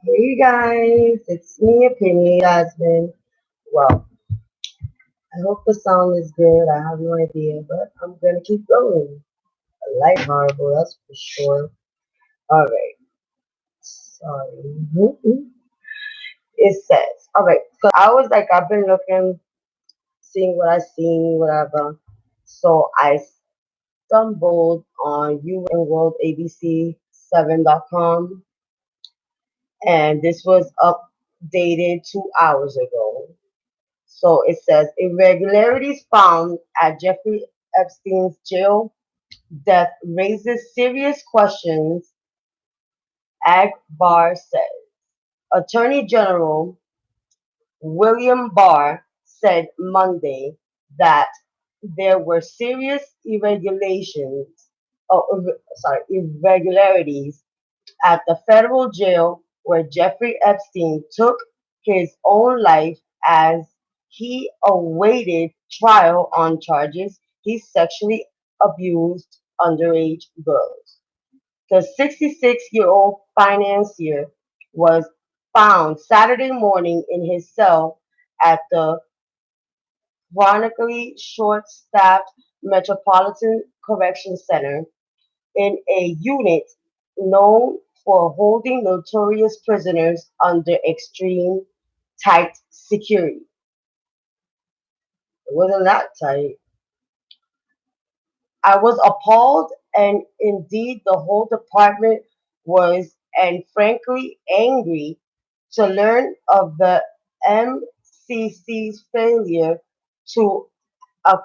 Hey guys, it's me, Opinion Jasmine. Well, I hope the sound is good. I have no idea, but I'm gonna keep going. Light horrible, that's for sure. Alright, sorry. It says, alright, because I was like, I've been looking, seeing what I seen, whatever. So I stumbled on UN World ABC7.com, and this was updated 2 hours ago. So it says irregularities found at Jeffrey Epstein's jail death raises serious questions, Akbar said. Attorney General William Barr said Monday that there were serious irregularities at the federal jail where Jeffrey Epstein took his own life as he awaited trial on charges he sexually abused underage girls. The 66-year-old financier was found Saturday morning in his cell at the chronically short-staffed Metropolitan Correction Center in a unit known for holding notorious prisoners under extreme tight security. It wasn't that tight. I was appalled, and indeed the whole department was, and frankly angry to learn of the MCC's failure to uh,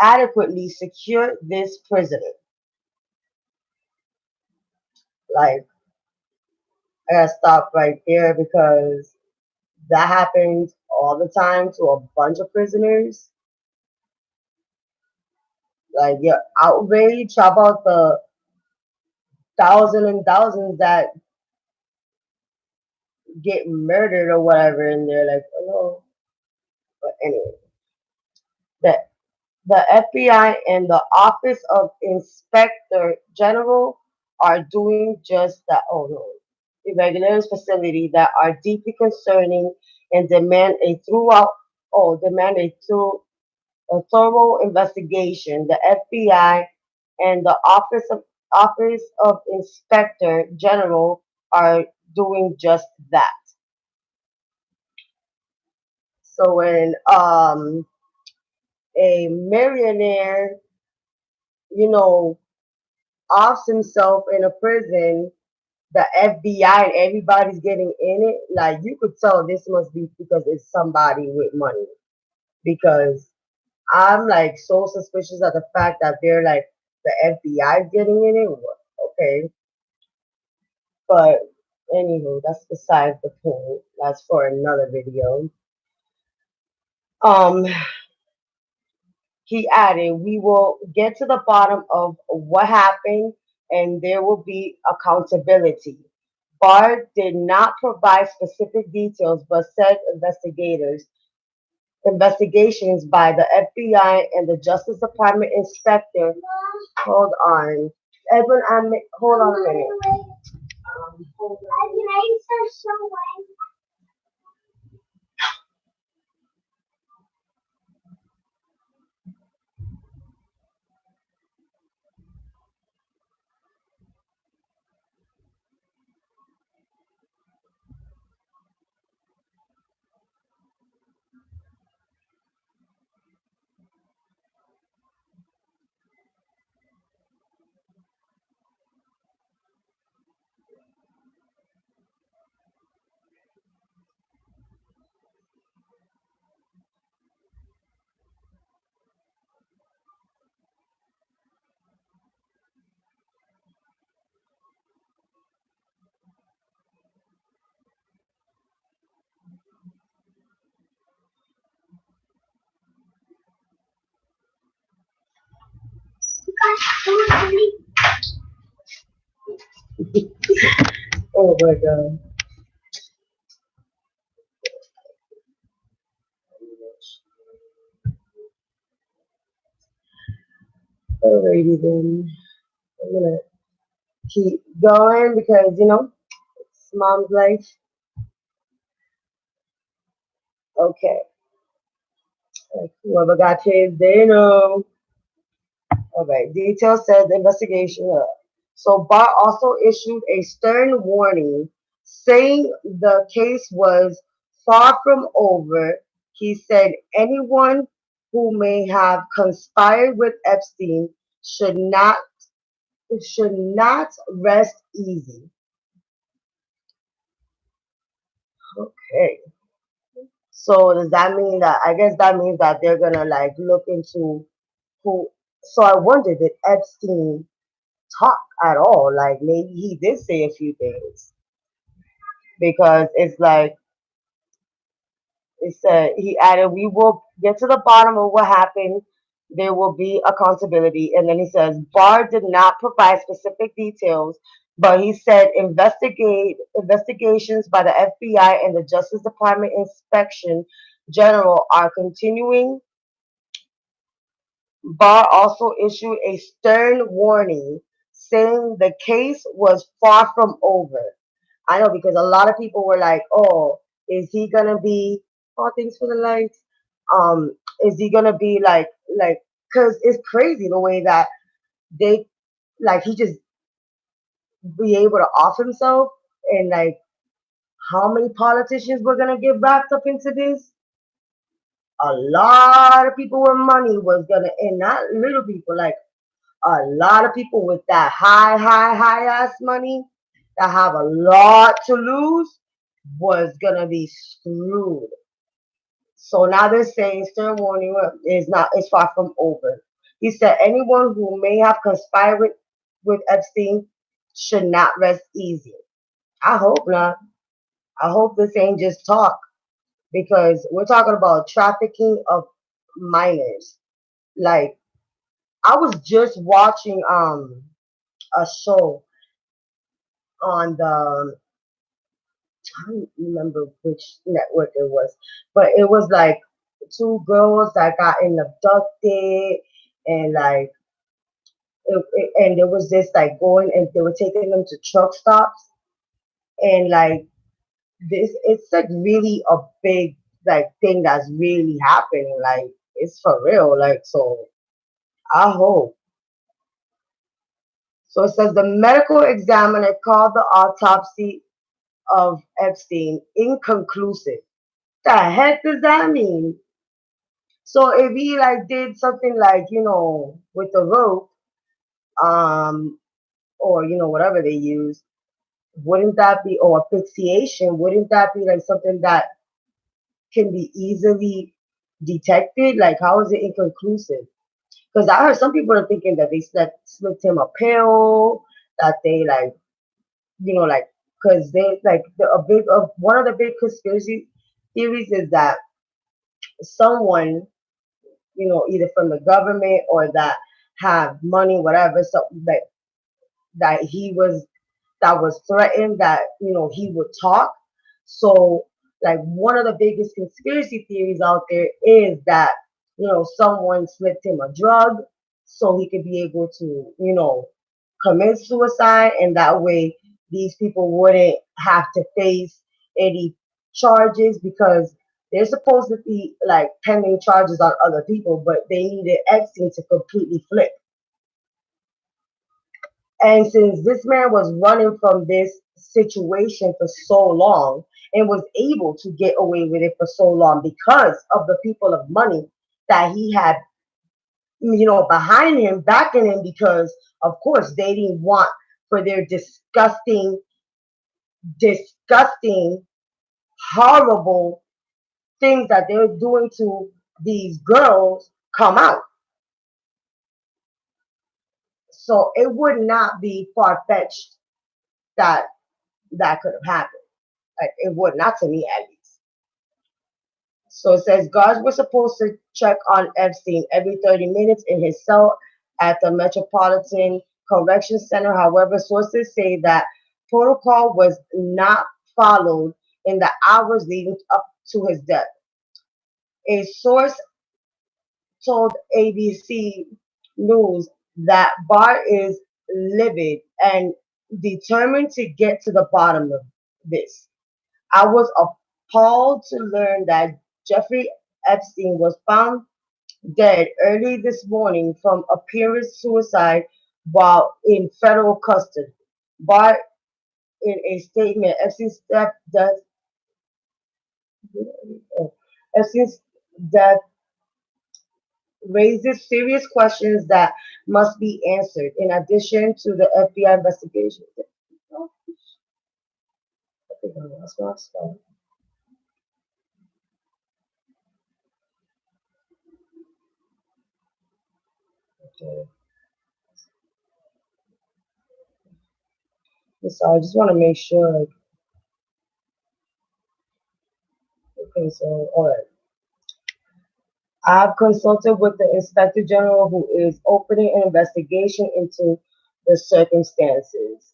adequately secure this prisoner. Like, I gotta stop right there because that happens all the time to a bunch of prisoners. Like, yeah, outrage about the thousands and thousands that get murdered or whatever, and they're like, oh, but anyway, the the FBI and the Office of Inspector General are doing just that. Oh no, irregularities facility that are deeply concerning and demand a thorough investigation. The FBI and the Office of Inspector General are doing just that. So when a millionaire, you know, offs himself in a prison, the FBI and everybody's getting in it, like you could tell this must be because it's somebody with money. Because I'm like so suspicious of the fact that they're like the FBI is getting in it. Okay, but anywho, that's beside the point. That's for another video. Um, he added, "We will get to the bottom of what happened, and there will be accountability." Barr did not provide specific details, but said investigations by the FBI and the Justice Department inspector. Hold on, Edwin. Hold on a minute. Hold on. Oh my god. Alrighty then. I'm gonna keep going because mom's life. Okay. Like, whoever got kids, they know. All right. Details said the investigation. So Barr also issued a stern warning saying the case was far from over. He said anyone who may have conspired with Epstein should not should not rest easy. Okay. So does that mean that I guess that means that they're gonna like look into who so I wonder did Epstein talk at all? Like maybe he did say a few things because it's like it said he added, "We will get to the bottom of what happened. There will be accountability." And then he says Barr did not provide specific details, but he said investigations by the FBI and the Justice Department Inspection General are continuing. Barr also issued a stern warning saying the case was far from over. I know because a lot of people were like, "Oh, is he gonna be? Oh, thanks for the lights. Is he gonna be like? Because it's crazy the way that they like he just be able to off himself and like how many politicians were gonna get wrapped up into this? A lot of people with money was gonna, and not little people, like a lot of people with that high ass money that have a lot to lose was gonna be screwed. So now they're saying stern warning is far from over. He said anyone who may have conspired with Epstein should not rest easy. I hope not. I hope this ain't just talk because we're talking about trafficking of minors. Like I was just watching a show on the I don't remember which network it was, but it was like two girls that got abducted, and like and there was this like going, and they were taking them to truck stops, and like this, it's like really a big like thing that's really happening. Like it's for real. Like so, I hope. So it says the medical examiner called the autopsy of Epstein inconclusive. The heck does that mean? So if he like did something like with the rope, um, or whatever they use, wouldn't that be or asphyxiation? Wouldn't that be like something that can be easily detected? Like how is it inconclusive? Because I heard some people are thinking that they slipped him a pill, that they like like because they like one of the big conspiracy theories is that someone either from the government or that have money, whatever, so that he was that was threatened that he would talk. So like one of the biggest conspiracy theories out there is that someone slipped him a drug so he could be able to commit suicide, and that way these people wouldn't have to face any charges because they're supposed to be like pending charges on other people, but they needed Epstein to completely flip. And since this man was running from this situation for so long and was able to get away with it for so long because of the people of money that he had, behind him, backing him, because of course they didn't want for their disgusting, horrible things that they're doing to these girls come out. So it would not be far fetched that that could have happened. Like it would not to me at least. So it says guards were supposed to check on Epstein every 30 minutes in his cell at the Metropolitan Correction Center. However, sources say that protocol was not followed in the hours leading up to his death. A source told ABC News that Barr is livid and determined to get to the bottom of it. this. I was appalled to learn that Jeffrey Epstein was found dead early this morning from apparent suicide while in federal custody. But in a statement, Epstein's death raises serious questions that must be answered. In addition to the FBI investigation, okay. So I just want to make sure. Like, okay, so all right. I've consulted with the Inspector General who is opening an investigation into the circumstances.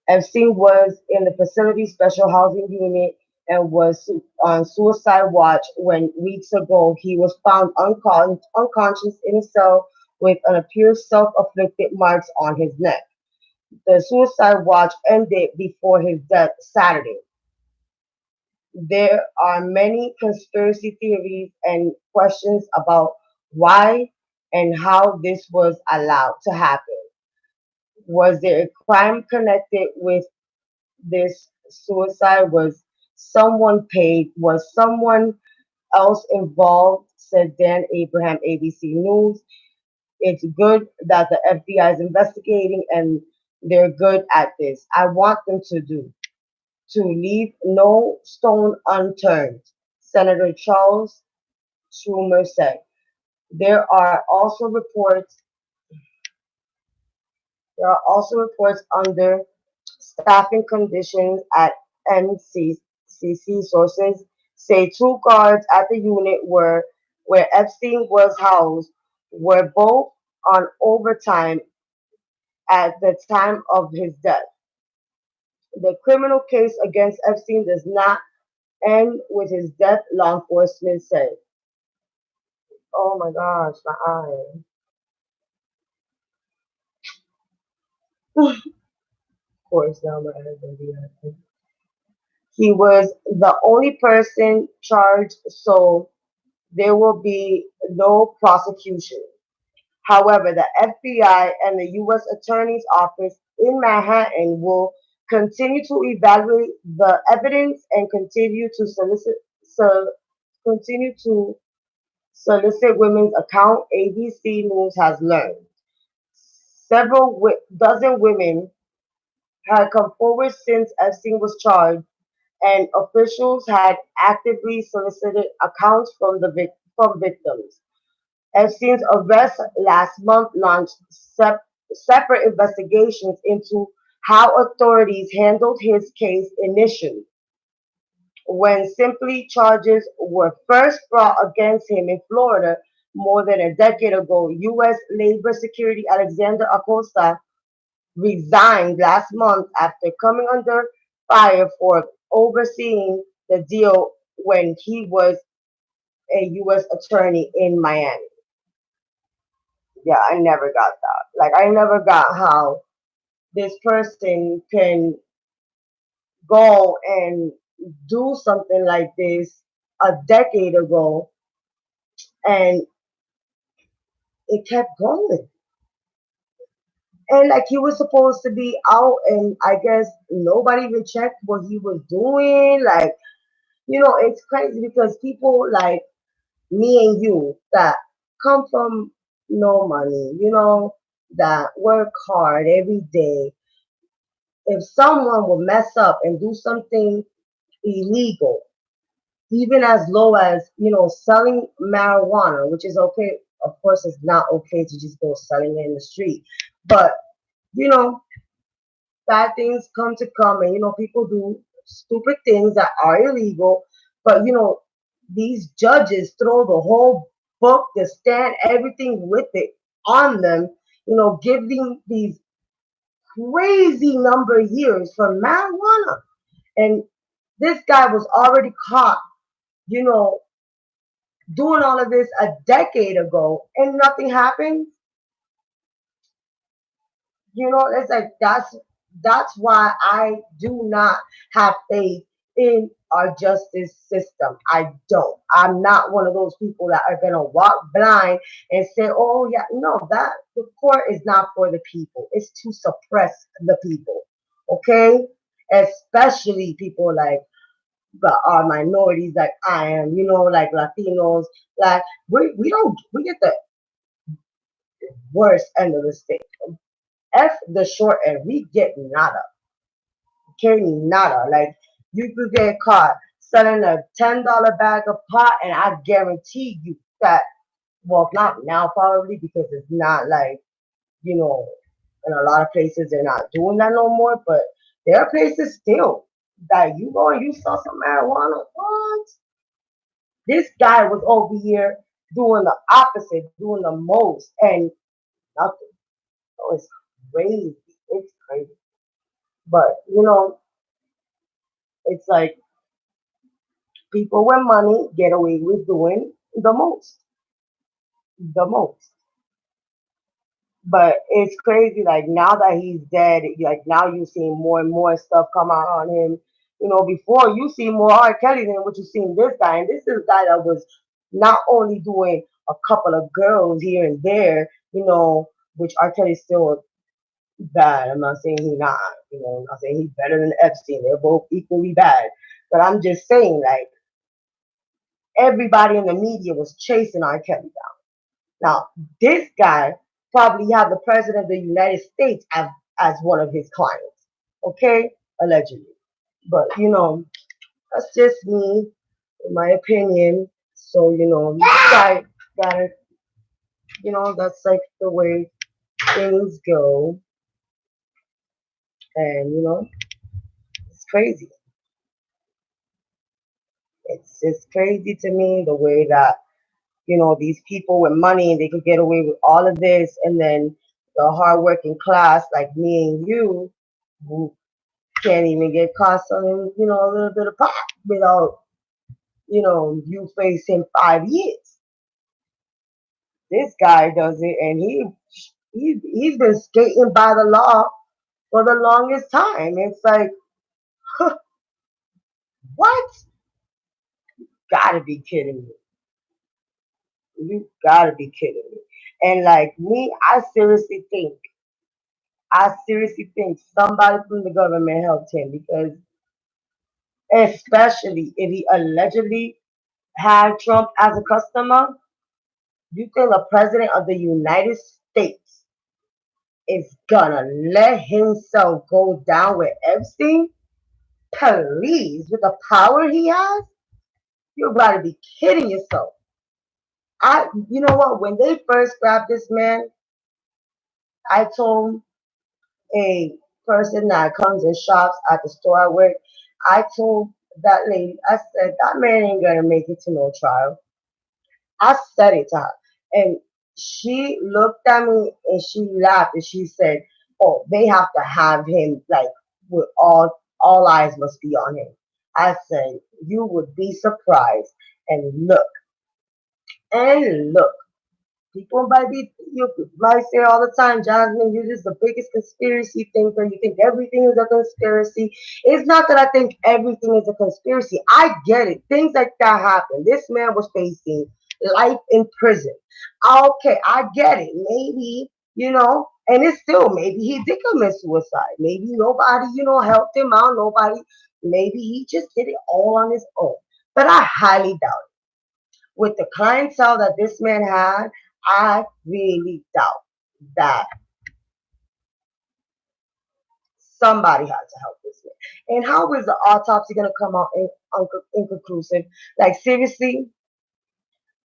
Epstein was in the facility special housing unit and was on suicide watch when weeks ago he was found unconscious in a cell with an apparent self-inflicted marks on his neck. The suicide watch ended before his death Saturday. There are many conspiracy theories and questions about why and how this was allowed to happen. Was there a crime connected with this suicide? Was someone paid? Was someone else involved? Said Dan Abraham, ABC News. It's good that the FBI is investigating and they're good at this. I want them to leave no stone unturned, Senator Charles Schumer said. There are also reports there are also reports under staffing conditions at MCCC. Sources say two guards at the unit where Epstein was housed were both on overtime at the time of his death. The criminal case against Epstein does not end with his death, law enforcement said. Oh my gosh, my eye. Of course, now my eye is gonna be acting. He was the only person charged, so there will be no prosecution. However, the FBI and the U.S. Attorney's Office in Manhattan will continue to evaluate the evidence and so, continue to solicit women's account. ABC News has learned several dozen women had come forward since Epstein was charged, and officials had actively solicited accounts from victims. Epstein's arrest last month launched separate investigations into how authorities handled his case initially. When simply charges were first brought against him in Florida more than a decade ago, U.S. Labor Secretary Alexander Acosta resigned last month after coming under fire for overseeing the deal when he was a U.S. attorney in Miami. Yeah, I never got that. Like, I never got how this person can go and do something like this a decade ago and it kept going. And like he was supposed to be out, and I guess nobody even checked what he was doing. Like, it's crazy because people like me and you that come from no money, that work hard every day. If someone will mess up and do something illegal, even as low as, selling marijuana, which is okay. Of course, it's not okay to just go selling it in the street. But, you know, bad things come to come and, people do stupid things that are illegal. But, these judges throw the whole book, the stand, everything with it on them, giving these crazy number of years for marijuana. And this guy was already caught, you know, doing all of this a decade ago and nothing happened. It's like That's why I do not have faith in our justice system. I don't. I'm not one of those people that are gonna walk blind and say, "Oh yeah, no, that the court is not for the people. It's to suppress the people." Okay, especially people like that are minorities, like I am. Like Latinos. Like we don't we get the worst end of the stick. F the short end. We get nada. Okay, nada. Like you could get caught selling a $10 bag of pot, and I guarantee you that. Well, not now probably because it's not like you know, in a lot of places they're not doing that no more. But there are places still that you go and you sell some marijuana. What? This guy was over here doing the opposite, doing the most, and nothing. So it's crazy. It's crazy. But it's like people with money get away with doing the most, the most. But it's crazy. Like now that he's dead, like now you seeing more and more stuff come out on him. Before you see more R. Kelly than what you seen this guy, and this is a guy that was not only doing a couple of girls here and there, which R. Kelly's still bad. I'm not saying he's not, I'm not saying he's better than Epstein. They're both equally bad. But I'm just saying, like, everybody in the media was chasing R. Kelly down. Now, this guy probably had the president of the United States as one of his clients. Okay? Allegedly. But, that's just me, in my opinion. So, you gotta, that's like the way things go. And, it's crazy. It's just crazy to me the way that these people with money, they could get away with all of this, and then the hardworking class like me and you, who can't even get caught selling, a little bit of pot without, you facing 5 years. This guy does it, and he's been skating by the law for the longest time. It's like, what? Gotta be kidding me. You gotta be kidding me. And like me, I seriously think somebody from the government helped him because, especially if he allegedly had Trump as a customer, you think the president of the United States is gonna let himself go down with Epstein? Please, with the power he has, you gotta be kidding yourself. You know what? When they first grabbed this man, I told a person that comes and shops at the store I work, I told that lady, I said, that man ain't gonna make it to no trial. I said it to her. And she looked at me and she laughed and she said, "Oh, they have to have him like with all eyes must be on him." I said, "You would be surprised." And look. People might be, you might say all the time, Jasmine, you're just the biggest conspiracy thinker. You think everything is a conspiracy. It's not that I think everything is a conspiracy. I get it. Things like that happen. This man was facing life in prison. Okay, I get it. Maybe, and it's still maybe he did commit suicide. Maybe nobody, helped him out. Nobody, maybe he just did it all on his own. But I highly doubt with the clientele that this man had, I really doubt that somebody had to help this man. And how is the autopsy going to come out inconclusive? Like, seriously?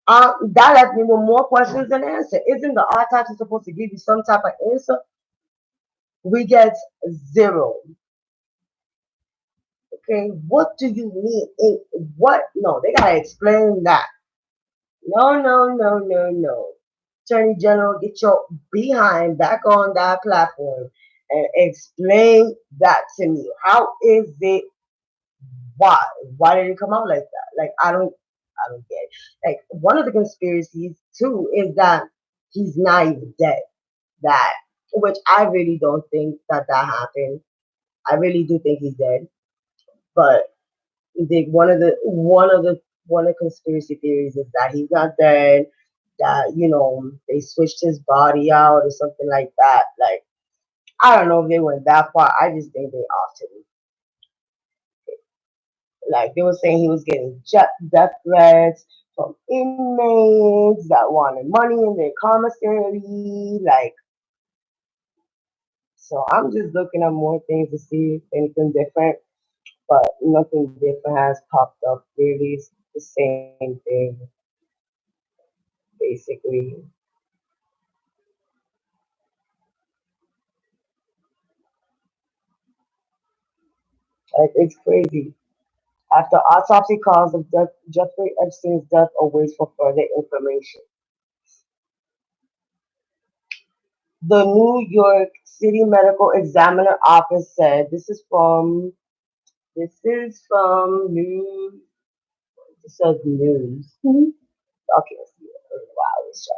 That left me with more questions than answers. Isn't the autopsy supposed to give you some type of answer? We get zero. Okay, what do you mean? What? No, they got to explain that. No, no, no, no, no. Attorney General, get your behind back on that platform and explain that to me. How is it? Why? Why did it come out like that? Like I don't get it. Like one of the conspiracies too is that he's not even dead. That which I really don't think that happened. I really do think he's dead. But one of the conspiracy theories is that he's not dead. That they switched his body out or something like that. Like I don't know if they went that far. I just think they often like they were saying he was getting death threats from inmates that wanted money in their commissary. Like so, I'm just looking at more things to see if anything different. But nothing different has popped up. Really, it's the same thing basically. Like, it's crazy. After autopsy cause of death, Jeffrey Epstein's death awaits for further information. The New York City Medical Examiner Office said this is from news. It says news. Okay, let's see it. Wow, it's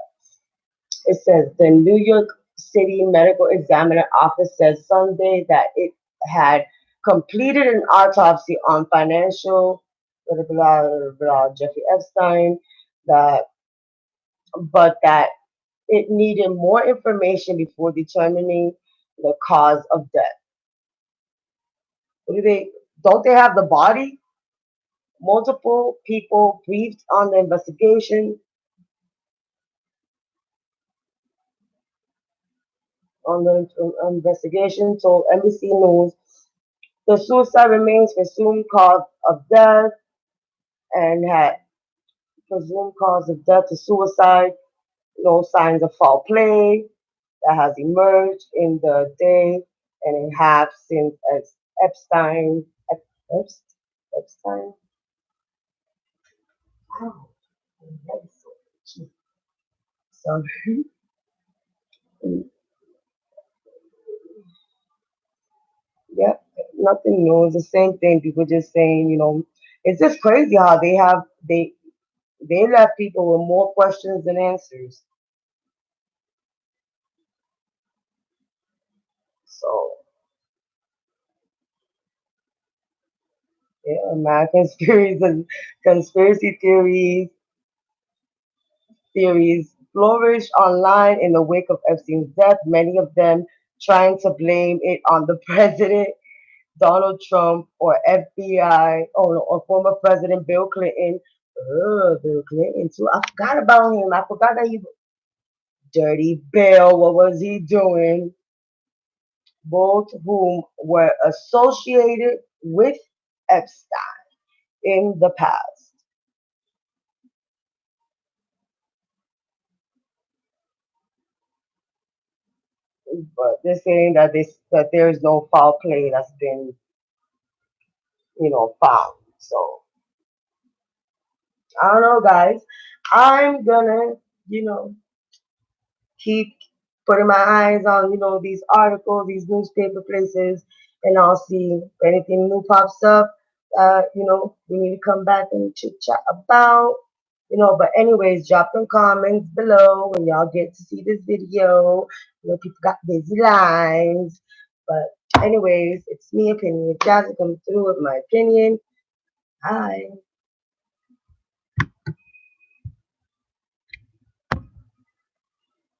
it says the New York City Medical Examiner Office says Sunday that it had completed an autopsy on financial blah, blah, blah, blah, Jeffrey Epstein, that but that it needed more information before determining the cause of death. What do they? Don't they have the body? Multiple people briefed on the investigation told NBC News the suicide remains presumed cause of death and had presumed cause of death to suicide. No signs of foul play that has emerged in the day and a half since Epstein, Epstein, oh, so, yeah, nothing new. It's the same thing. People just saying, it's just crazy how they left people with more questions than answers. So yeah, man, conspiracy theories flourish online in the wake of Epstein's death. Many of them trying to blame it on the president, Donald Trump, or FBI, or former President Bill Clinton. Bill Clinton too. I forgot about him. I forgot that he dirty Bill. What was he doing? Both whom were associated with Epstein in the past. But they're saying that there is no foul play that's been found. So I don't know, guys. I'm gonna you know keep putting my eyes on these articles, these newspaper places, and I'll see if anything new pops up. We need to come back and chit chat about. But anyways, drop them comments below when y'all get to see this video. People got busy lives. But anyways, it's me opinion. Jazzy coming through with my opinion. Hi.